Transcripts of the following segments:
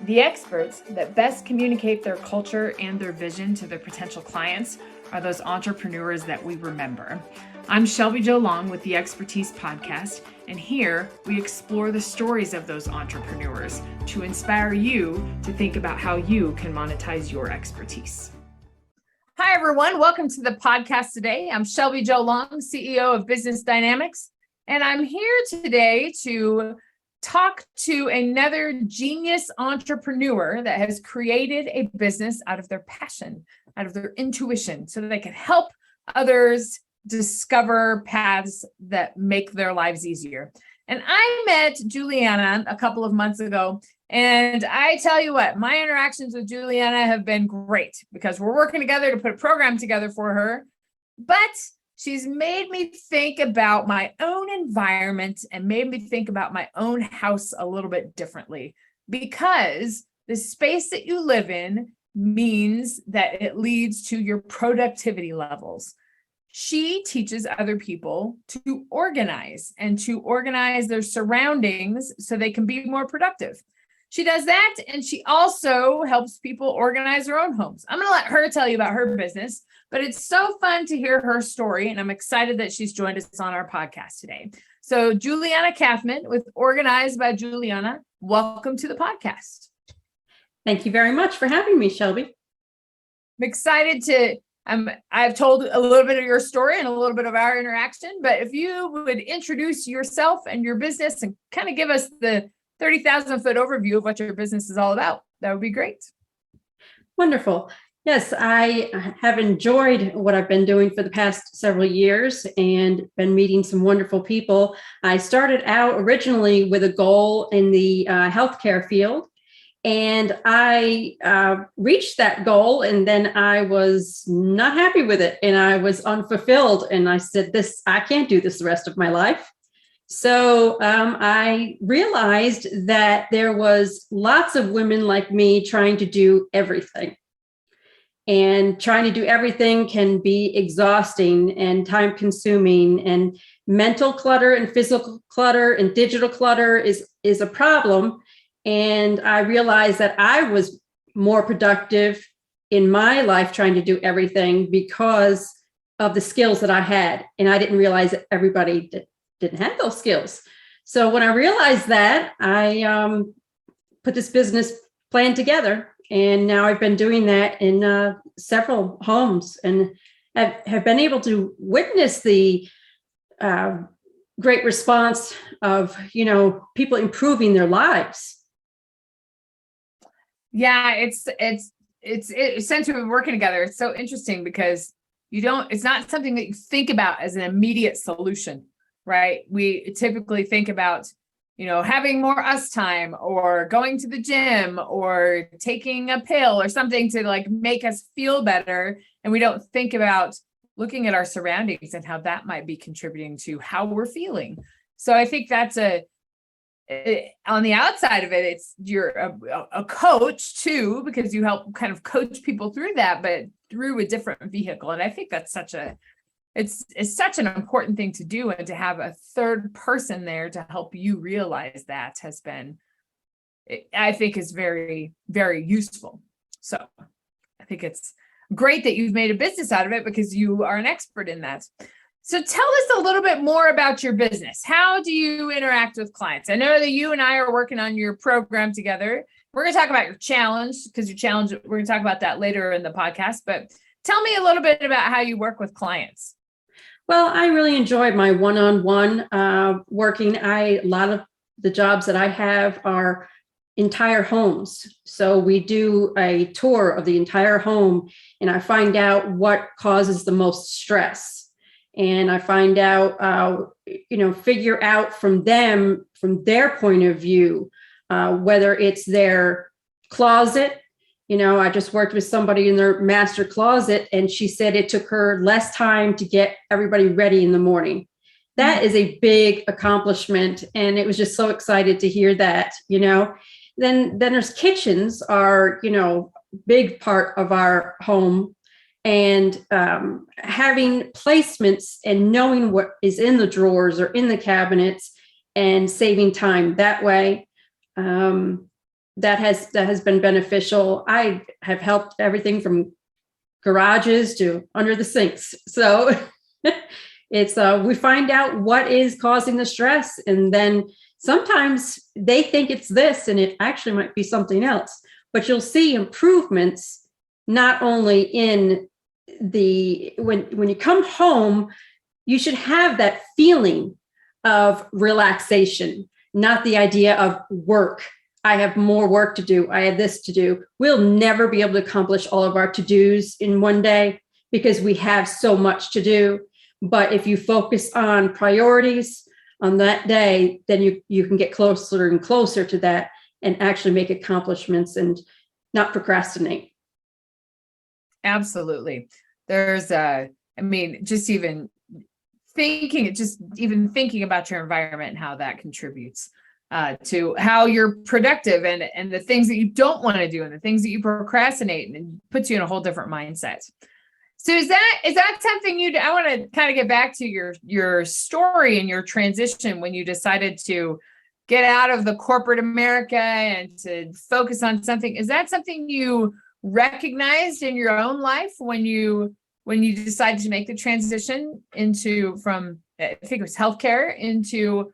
The experts that best communicate their culture and their vision to their potential clients are those entrepreneurs that we remember. I'm Shelby Jo Long with the Expertise Podcast, and here we explore the stories of those entrepreneurs to inspire you to think about how you can monetize your expertise. Hi, everyone. Welcome to the podcast today. I'm Shelby Jo Long, CEO of Business Dynamics, and I'm here today to talk to another genius entrepreneur that has created a business out of their passion, out of their intuition, so that they can help others discover paths that make their lives easier. And I met Juliana a couple of months ago, and I tell you what, my interactions with Juliana have been great because we're working together to put a program together for her, but she's made me think about my own environment and made me think about my own house a little bit differently, because the space that you live in means that it leads to your productivity levels. She teaches other people to organize and to organize their surroundings so they can be more productive. She does that, and she also helps people organize their own homes. I'm going to let her tell you about her business, but it's so fun to hear her story, and I'm excited that she's joined us on our podcast today. So Juliana Kathman with Organized by Juliana, welcome to the podcast. Thank you very much for having me, Shelby. I'm excited to I've told a little bit of your story and a little bit of our interaction, but if you would introduce yourself and your business and kind of give us the 30,000 foot overview of what your business is all about, that would be great. Wonderful. Yes, I have enjoyed what I've been doing for the past several years and been meeting some wonderful people. I started out originally with a goal in the healthcare field, and I reached that goal, and then I was not happy with it, and I was unfulfilled. And I said, I can't do this the rest of my life. So I realized that there was lots of women like me trying to do everything. And trying to do everything can be exhausting and time consuming, and mental clutter and physical clutter and digital clutter is a problem. And I realized that I was more productive in my life trying to do everything because of the skills that I had. And I didn't realize that everybody didn't have those skills. So when I realized that, I put this business plan together. And now I've been doing that in several homes, and have been able to witness the great response of, people improving their lives. Yeah, it's since we've been working together, it's so interesting because it's not something that you think about as an immediate solution, right? We typically think about, having more us time or going to the gym or taking a pill or something to like make us feel better. And we don't think about looking at our surroundings and how that might be contributing to how we're feeling. So I think that's on the outside of it, you're a coach too, because you help kind of coach people through that, but through a different vehicle. And I think that's it's such an important thing to do, and to have a third person there to help you realize that I think is very, very useful. So I think it's great that you've made a business out of it because you are an expert in that. So tell us a little bit more about your business. How do you interact with clients? I know that you and I are working on your program together. We're going to talk about your challenge, because we're going to talk about that later in the podcast, but tell me a little bit about how you work with clients. Well, I really enjoy my one-on-one working. A lot of the jobs that I have are entire homes. So we do a tour of the entire home, and I find out what causes the most stress. And I find out, figure out from their point of view, whether it's their closet. I just worked with somebody in their master closet, and she said it took her less time to get everybody ready in the morning. That is a big accomplishment. And it was just so excited to hear that, Then there's kitchens are, big part of our home. And having placements and knowing what is in the drawers or in the cabinets and saving time that way. that has been beneficial. I have helped everything from garages to under the sinks. So it's we find out what is causing the stress, and then sometimes they think it's this and it actually might be something else. But you'll see improvements not only in the when you come home, you should have that feeling of relaxation, not the idea of work. I have more work to do. I have this to do. We'll never be able to accomplish all of our to-dos in one day because we have so much to do. But if you focus on priorities on that day, then you can get closer and closer to that and actually make accomplishments and not procrastinate. Absolutely. There's just even thinking about your environment and how that contributes to how you're productive and the things that you don't want to do and the things that you procrastinate, and puts you in a whole different mindset. So is that something I want to kind of get back to your story and your transition when you decided to get out of the corporate America and to focus on something. Is that something you recognized in your own life when you decided to make the transition from I think it was healthcare into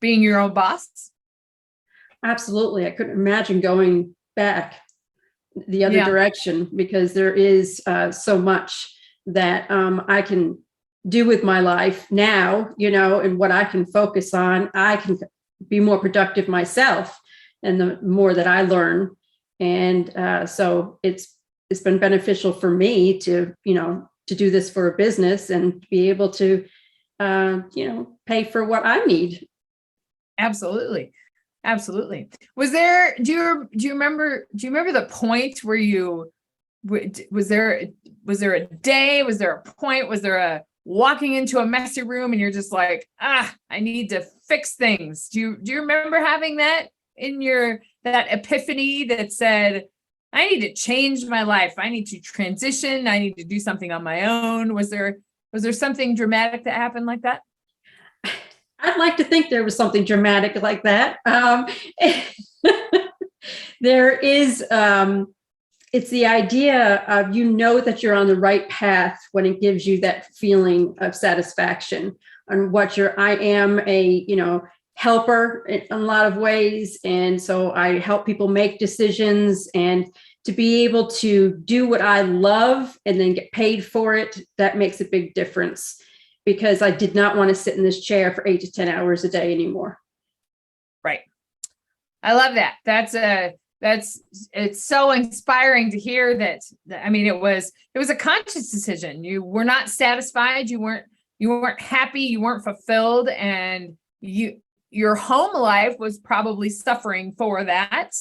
being your own boss? Absolutely. I couldn't imagine going back the other direction, because there is so much that I can do with my life now, and what I can focus on. I can be more productive myself, and the more that I learn. And so it's been beneficial for me to do this for a business and be able to, pay for what I need. Absolutely. Absolutely. Do you remember the point where was there a day, was there a point, was there a walking into a messy room and you're just like, I need to fix things? Do you remember having that that epiphany that said, I need to change my life, I need to transition, I need to do something on my own? Was there something dramatic that happened like that? I'd like to think there was something dramatic like that. There is, it's the idea of, that you're on the right path when it gives you that feeling of satisfaction on I am a, helper in a lot of ways. And so I help people make decisions, and to be able to do what I love and then get paid for it, that makes a big difference, because I did not want to sit in this chair for 8 to 10 hours a day anymore. Right. I love that. It's so inspiring to hear that. I mean, it was a conscious decision. You were not satisfied. You weren't happy. You weren't fulfilled. And your home life was probably suffering for that.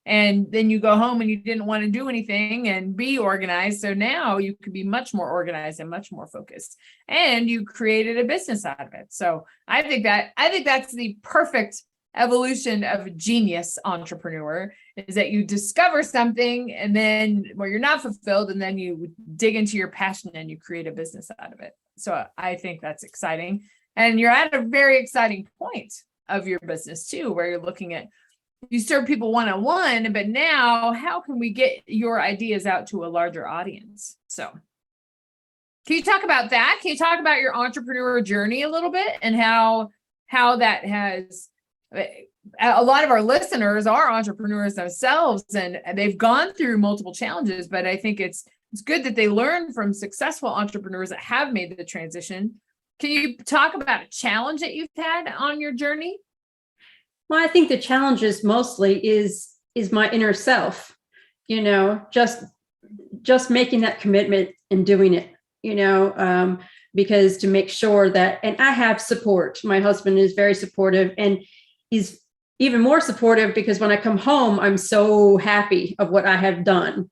And then you go home and you didn't want to do anything and be organized. So now you could be much more organized and much more focused, and you created a business out of it. So I think that's the perfect evolution of a genius entrepreneur, is that you discover something and then where you're not fulfilled, and then you dig into your passion and you create a business out of it. So I think that's exciting. And you're at a very exciting point of your business too, where you're looking at, you serve people one-on-one, but now how can we get your ideas out to a larger audience? So can you talk about that? Can you talk about your entrepreneur journey a little bit, and how that has, a lot of our listeners are entrepreneurs themselves, and they've gone through multiple challenges, but I think it's good that they learn from successful entrepreneurs that have made the transition. Can you talk about a challenge that you've had on your journey? Well, I think the challenges mostly is my inner self, just making that commitment and doing it, because to make sure that, and I have support. My husband is very supportive, and he's even more supportive because when I come home, I'm so happy of what I have done,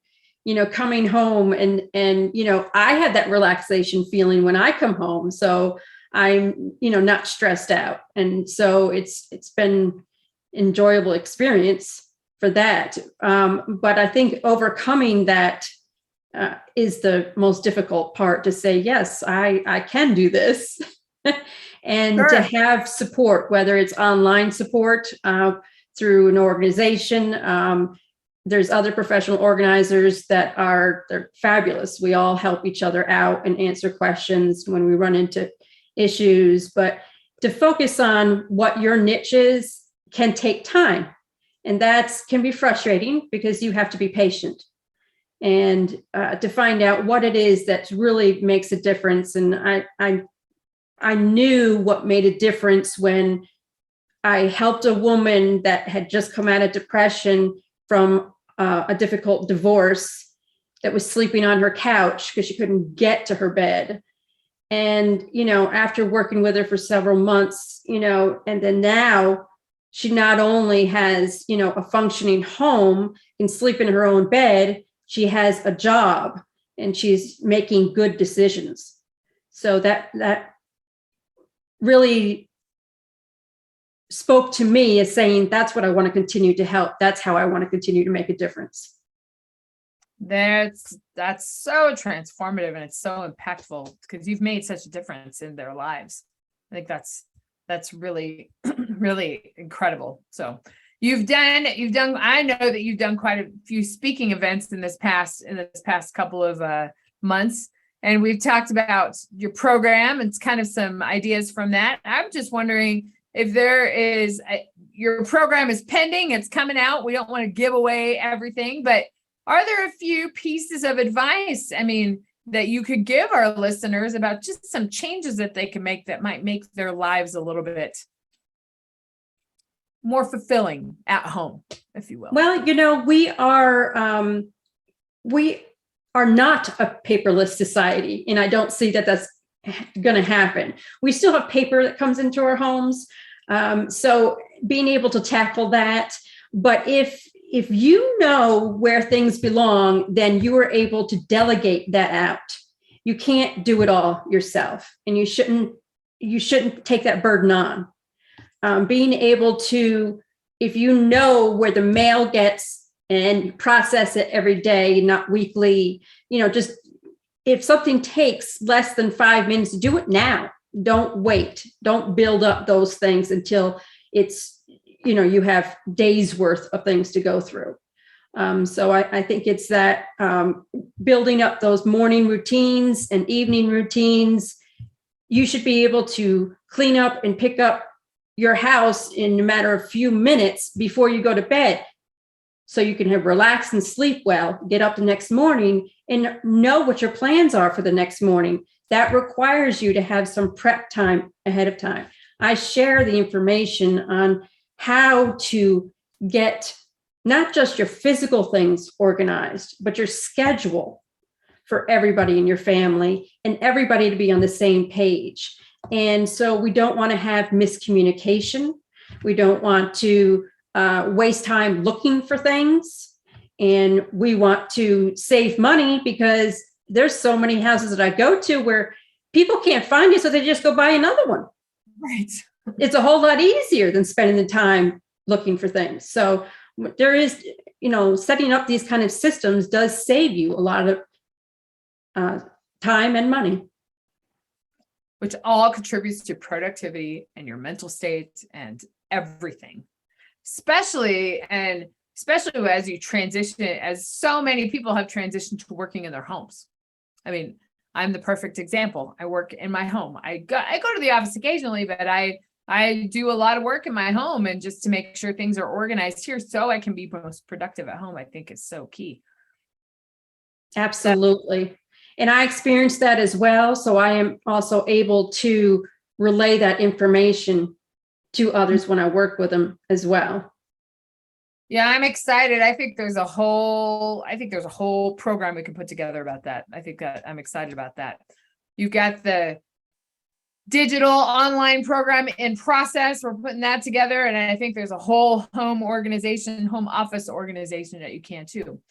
coming home and I have that relaxation feeling when I come home. So I'm, not stressed out. And so it's been enjoyable experience for that. But I think overcoming that is the most difficult part, to say, yes, I can do this. And Sure. To have support, whether it's online support through an organization. There's other professional organizers they're fabulous. We all help each other out and answer questions when we run into issues. But to focus on what your niche is can take time. And that can be frustrating because you have to be patient and to find out what it is that really makes a difference. And I knew what made a difference when I helped a woman that had just come out of depression from a difficult divorce, that was sleeping on her couch because she couldn't get to her bed. And, after working with her for several months, and then now she not only has, a functioning home, can sleep in her own bed, she has a job and she's making good decisions. So that really spoke to me as saying, that's what I want to continue to help. That's how I want to continue to make a difference. That's so transformative, and it's so impactful because you've made such a difference in their lives. I think that's really, really incredible. So you've done, I know that you've done quite a few speaking events in this past couple of months. And we've talked about your program and kind of some ideas from that. I'm just wondering if your program is pending, it's coming out. We don't want to give away everything, but are there a few pieces of advice, that you could give our listeners about just some changes that they can make that might make their lives a little bit more fulfilling at home, if you will? Well, we are not a paperless society, and I don't see that that's going to happen. We still have paper that comes into our homes. So being able to tackle that, but if you know where things belong, then you are able to delegate that out. You can't do it all yourself, and you shouldn't take that burden on. Being able to, if you know where the mail gets and process it every day, not weekly, just if something takes less than 5 minutes, do it now. Don't wait. Don't build up those things until it's, you have days worth of things to go through. So I think it's that building up those morning routines and evening routines. You should be able to clean up and pick up your house in a matter of a few minutes before you go to bed, so you can relax and sleep well, get up the next morning and know what your plans are for the next morning. That requires you to have some prep time ahead of time. I share the information on how to get not just your physical things organized, but your schedule for everybody in your family and everybody to be on the same page. And so we don't want to have miscommunication. We don't want to waste time looking for things. And we want to save money because there's so many houses that I go to where people can't find it, so they just go buy another one. Right. It's a whole lot easier than spending the time looking for things. So there is, setting up these kind of systems does save you a lot of time and money. Which all contributes to productivity and your mental state and everything. Especially as you transition, as so many people have transitioned to working in their homes. I'm the perfect example. I work in my home. I go to the office occasionally, but I do a lot of work in my home, and just to make sure things are organized here so I can be most productive at home, I think is so key. Absolutely. And I experienced that as well. So I am also able to relay that information to others when I work with them as well. Yeah, I'm excited. I think there's a whole program we can put together about that. I think that I'm excited about that. You've got the digital online program in process. We're putting that together. And I think there's a whole home office organization that you can too.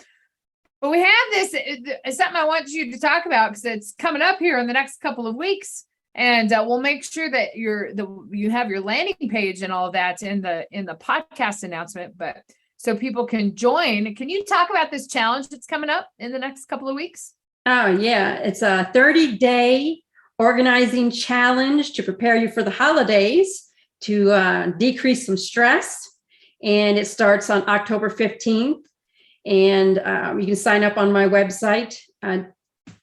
But we have this, it's something I want you to talk about because it's coming up here in the next couple of weeks. And we'll make sure that you have your landing page and all of that in the podcast announcement, but so people can join. Can you talk about this challenge that's coming up in the next couple of weeks? Oh, yeah. It's a 30-day organizing challenge to prepare you for the holidays, to decrease some stress and it starts on October 15th. And you can sign up on my website,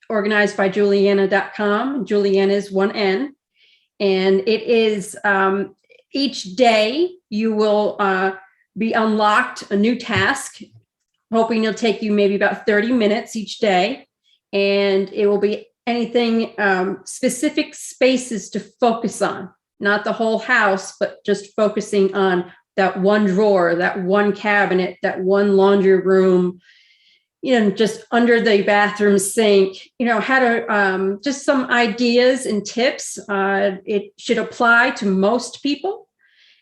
organized by Juliana.com. Juliana is one N. And it is each day you will be unlocked a new task, hoping it'll take you maybe about 30 minutes each day. And it will be anything, specific spaces to focus on, not the whole house, but just focusing on that one drawer, that one cabinet, that one laundry room, just under the bathroom sink, how to, just some ideas and tips. It should apply to most people.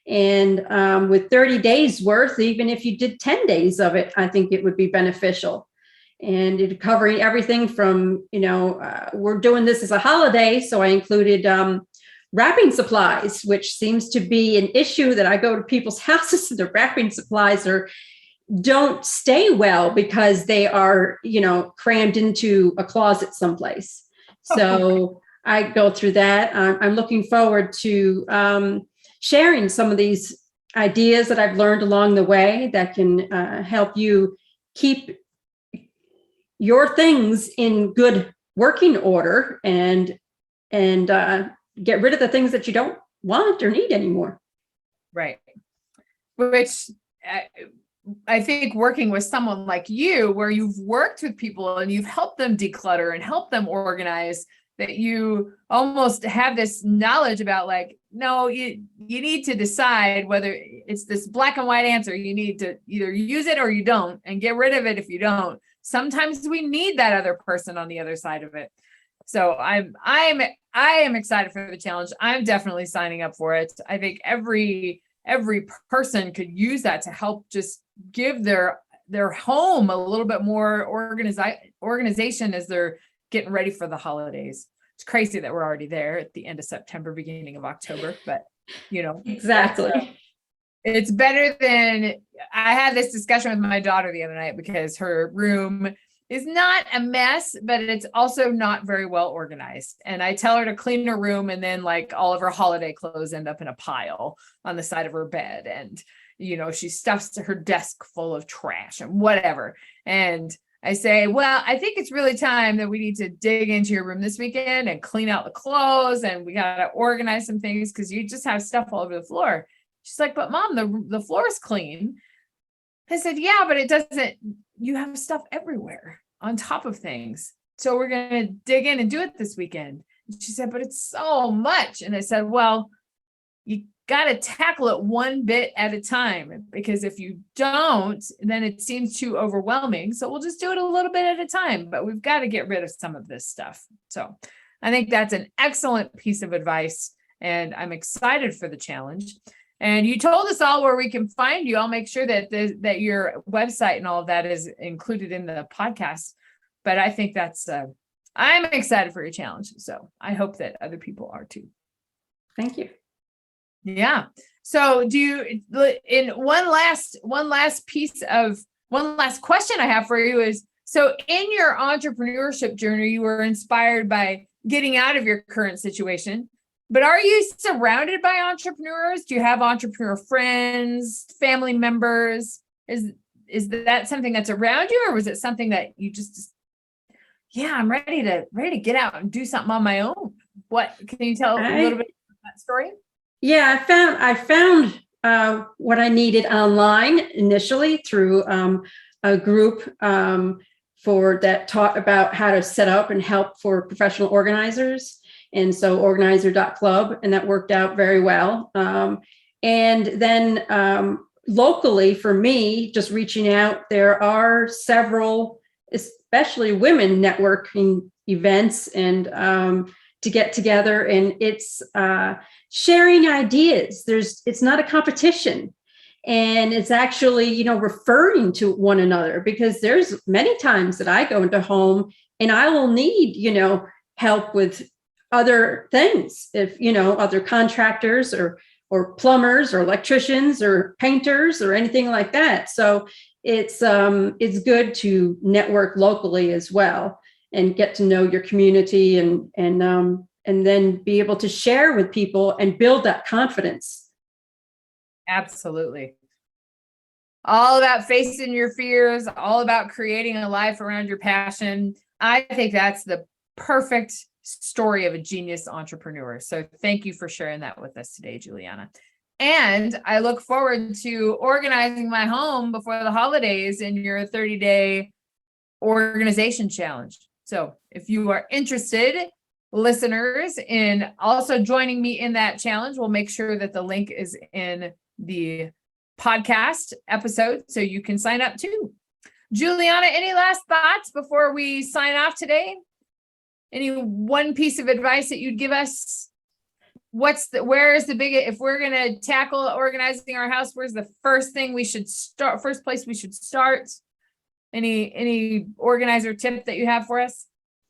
And with 30 days worth, even if you did 10 days of it, I think it would be beneficial. And it covering everything from, we're doing this as a holiday. So I included wrapping supplies, which seems to be an issue that I go to people's houses and the wrapping supplies don't stay well because they are, crammed into a closet someplace. So I go through that. I'm looking forward to sharing some of these ideas that I've learned along the way that can help you keep your things in good working order and get rid of the things that you don't want or need anymore. Right. Which I think working with someone like you, where you've worked with people and you've helped them declutter and help them organize, that you almost have this knowledge about no, you need to decide whether it's this black and white answer. You need to either use it or you don't, and get rid of it if you don't. Sometimes we need that other person on the other side of it. So I am excited for the challenge. I'm definitely signing up for it. I think every person could use that to help just give their home a little bit more organization as they're getting ready for the holidays. It's crazy that we're already there at the end of September, beginning of October, but Exactly. It's better than, I had this discussion with my daughter the other night because her room is not a mess, but it's also not very well organized. And I tell her to clean her room, and then all of her holiday clothes end up in a pile on the side of her bed. And, she stuffs her desk full of trash and whatever. And I say, well, I think it's really time that we need to dig into your room this weekend and clean out the clothes. And we got to organize some things because you just have stuff all over the floor. She's like, but Mom, the floor is clean. I said, yeah, but it doesn't, you have stuff everywhere on top of things. So we're going to dig in and do it this weekend. And she said, but it's so much. And I said, well, you got to tackle it one bit at a time, because if you don't, then it seems too overwhelming. So we'll just do it a little bit at a time, but we've got to get rid of some of this stuff. So I think that's an excellent piece of advice, and I'm excited for the challenge. And you told us all where we can find you. I'll make sure that that your website and all of that is included in the podcast. But I think that's, I'm excited for your challenge. So I hope that other people are too. Thank you. Yeah. So do you, in one last question I have for you is, so in your entrepreneurship journey, you were inspired by getting out of your current situation, but are you surrounded by entrepreneurs? Do you have entrepreneur friends, family members? Is that something that's around you, or was it something that you just I'm ready to get out and do something on my own? What can you tell a little bit about that story? Yeah, I found what I needed online initially through a group for that taught about how to set up and help for professional organizers. And so organizer.club, and that worked out very well. And then locally for me, just reaching out, there are several, especially women networking events and to get together, and it's sharing ideas. It's not a competition, and it's actually, referring to one another, because there's many times that I go into home and I will need, help with other things, if, other contractors or plumbers or electricians or painters or anything like that. So it's good to network locally as well and get to know your community and then be able to share with people and build that confidence. Absolutely. all about facing your fears, all about creating a life around your passion. I think that's the perfect story of a genius entrepreneur. So thank you for sharing that with us today, Juliana. And I look forward to organizing my home before the holidays in your 30-day organization challenge. So if you are interested, listeners, in also joining me in that challenge, we'll make sure that the link is in the podcast episode so you can sign up too. Juliana, any last thoughts before we sign off today? Any one piece of advice that you'd give us? Where is the biggest, if we're going to tackle organizing our house, where's the first place we should start? Any organizer tip that you have for us?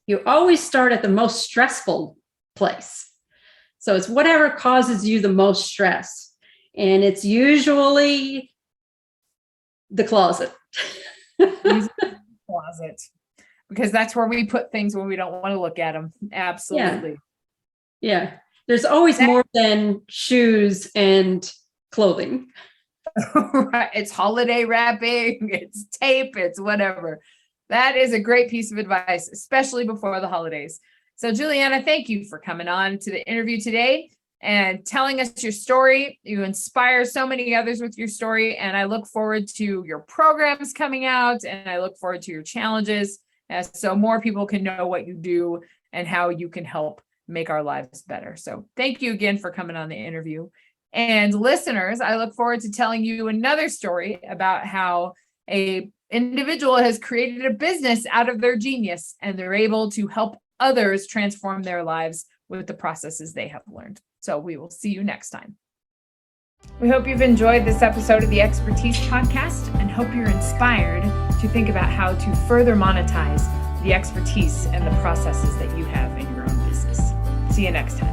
You always start at the most stressful place. So it's whatever causes you the most stress. And it's usually the closet. Closet. Because that's where we put things when we don't want to look at them. Absolutely. Yeah. There's always more than shoes and clothing. Right. It's holiday wrapping, it's tape, it's whatever. That is a great piece of advice, especially before the holidays. So Juliana, thank you for coming on to the interview today and telling us your story. You inspire so many others with your story, and I look forward to your programs coming out, and I look forward to your challenges, so more people can know what you do and how you can help make our lives better. So thank you again for coming on the interview. And listeners, I look forward to telling you another story about how a individual has created a business out of their genius, and they're able to help others transform their lives with the processes they have learned. So we will see you next time. We hope you've enjoyed this episode of the Expertise Podcast and hope you're inspired to think about how to further monetize the expertise and the processes that you have in your own business. See you next time.